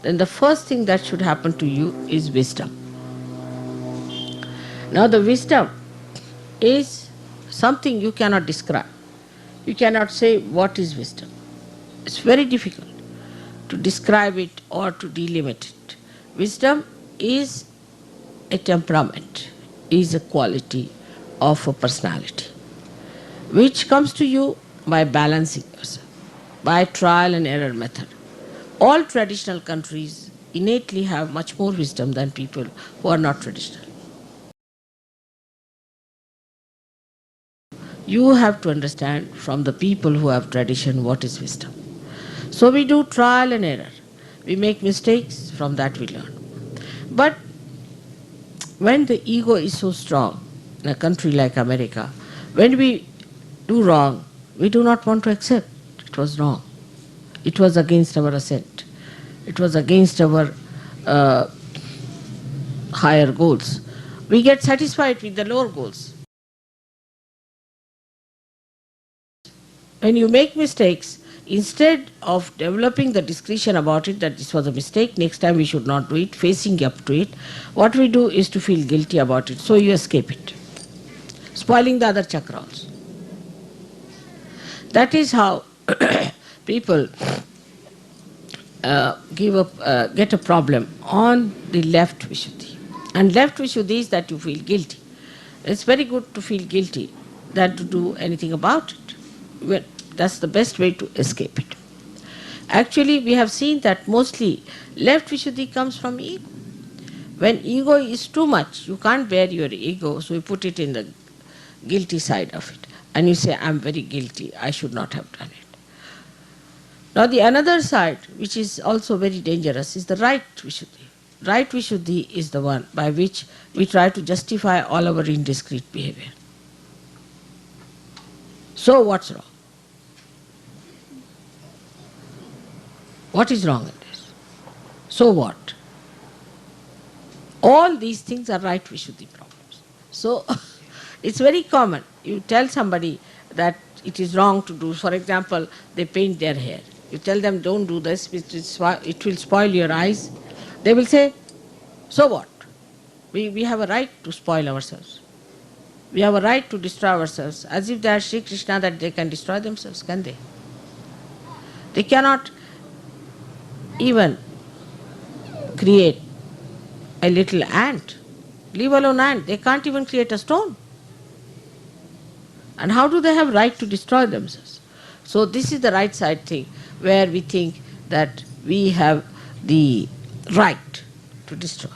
then the first thing that should happen to you is wisdom. Now the wisdom is something you cannot describe. You cannot say what is wisdom. It's very difficult to describe it or to delimit it. Wisdom is a temperament, is a quality of a personality, which comes to you by balancing yourself, by trial and error method. All traditional countries innately have much more wisdom than people who are not traditional. You have to understand from the people who have tradition what is wisdom. So we do trial and error. We make mistakes, from that we learn. But when the ego is so strong, in a country like America, when we do wrong, we do not want to accept it was wrong. It was against our assent. It was against our uh, higher goals. We get satisfied with the lower goals. When you make mistakes, instead of developing the discretion about it, that this was a mistake, next time we should not do it, facing up to it, what we do is to feel guilty about it, so you escape it, spoiling the other chakra also. That is how people get a problem on the left Vishuddhi. And left Vishuddhi is that you feel guilty. It's very good to feel guilty than to do anything about it. Well, that's the best way to escape it. Actually, we have seen that mostly left Vishuddhi comes from ego. When ego is too much, you can't bear your ego, so you put it in the guilty side of it. And you say, I'm very guilty, I should not have done it. Now the another side, which is also very dangerous, is the right Vishuddhi. Right Vishuddhi is the one by which we try to justify all our indiscreet behavior. So what's wrong? What is wrong in this? So what? All these things are right Vishuddhi problems. So it's very common. You tell somebody that it is wrong to do, for example, they paint their hair. You tell them don't do this, it will spoil your eyes. They will say, so what? We have a right to spoil ourselves. We have a right to destroy ourselves, as if they are Shri Krishna that they can destroy themselves, can they? They cannot even create a little ant. Leave alone ant. They can't even create a stone. And how do they have right to destroy themselves? So this is the right side thing, where we think that we have the right to destroy.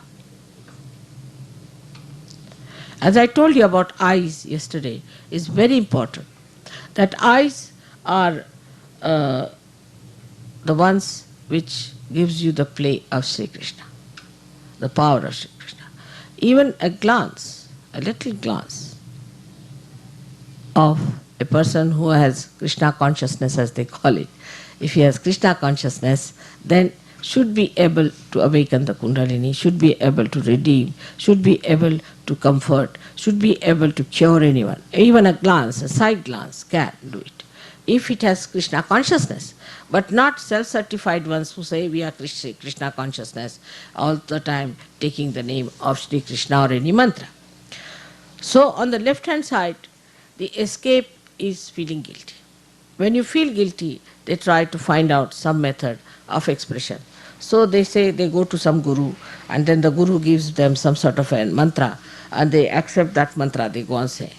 As I told you about eyes yesterday, is very important. That eyes are the ones which gives you the play of Sri Krishna, the power of Sri Krishna. Even a glance, a little glance of a person who has Krishna consciousness, as they call it, if he has Krishna consciousness, then should be able to awaken the Kundalini, should be able to redeem, should be able to comfort, should be able to cure anyone. Even a glance, a side glance can do it, if it has Krishna consciousness, but not self-certified ones who say we are Krishna consciousness all the time, taking the name of Shri Krishna or any mantra. So on the left-hand side, the escape is feeling guilty. When you feel guilty, they try to find out some method of expression. So they say they go to some guru, and then the guru gives them some sort of a mantra, and they accept that mantra, they go on saying.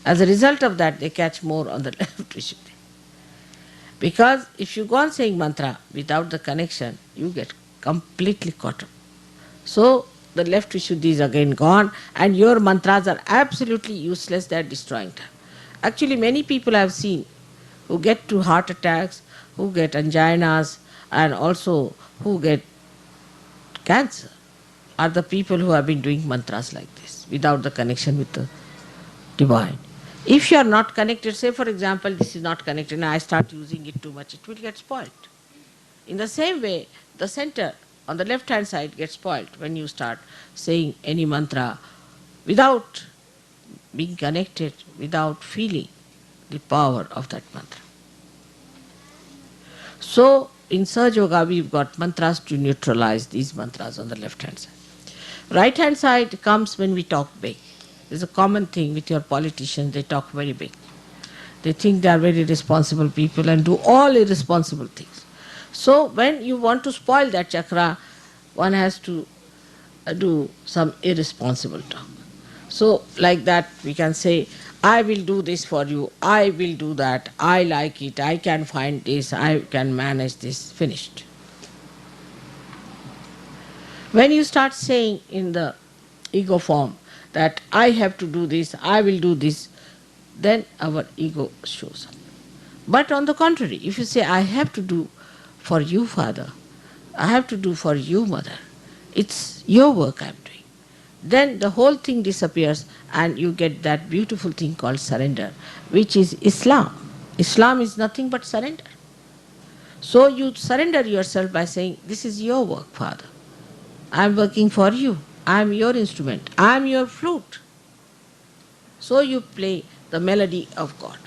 As a result of that, they catch more on the left Vishuddhi. Because if you go on saying mantra without the connection, you get completely caught up. So the left Vishuddhi is again gone, and your mantras are absolutely useless, they are destroying time. Actually, many people I have seen who get to heart attacks, who get anginas, and also who get cancer, are the people who have been doing mantras like this, without the connection with the divine. If you are not connected, say for example, this is not connected and I start using it too much, it will get spoiled. In the same way, the center on the left hand side gets spoiled when you start saying any mantra without being connected, without feeling the power of that mantra. So in Sahaja Yoga we've got mantras to neutralize these mantras on the left hand side. Right hand side comes when we talk big. It's a common thing with your politicians, they talk very big. They think they are very responsible people and do all irresponsible things. So when you want to spoil that chakra, one has to do some irresponsible talk. So like that we can say, I will do this for you, I will do that, I like it, I can find this, I can manage this, finished. When you start saying in the ego form that I have to do this, I will do this, then our ego shows up. But on the contrary, if you say, I have to do for you, Father, I have to do for you, Mother, it's your work I am doing, then the whole thing disappears and you get that beautiful thing called surrender, which is Islam. Islam is nothing but surrender. So you surrender yourself by saying, this is your work, Father. I am working for you. I am your instrument. I am your flute. So you play the melody of God.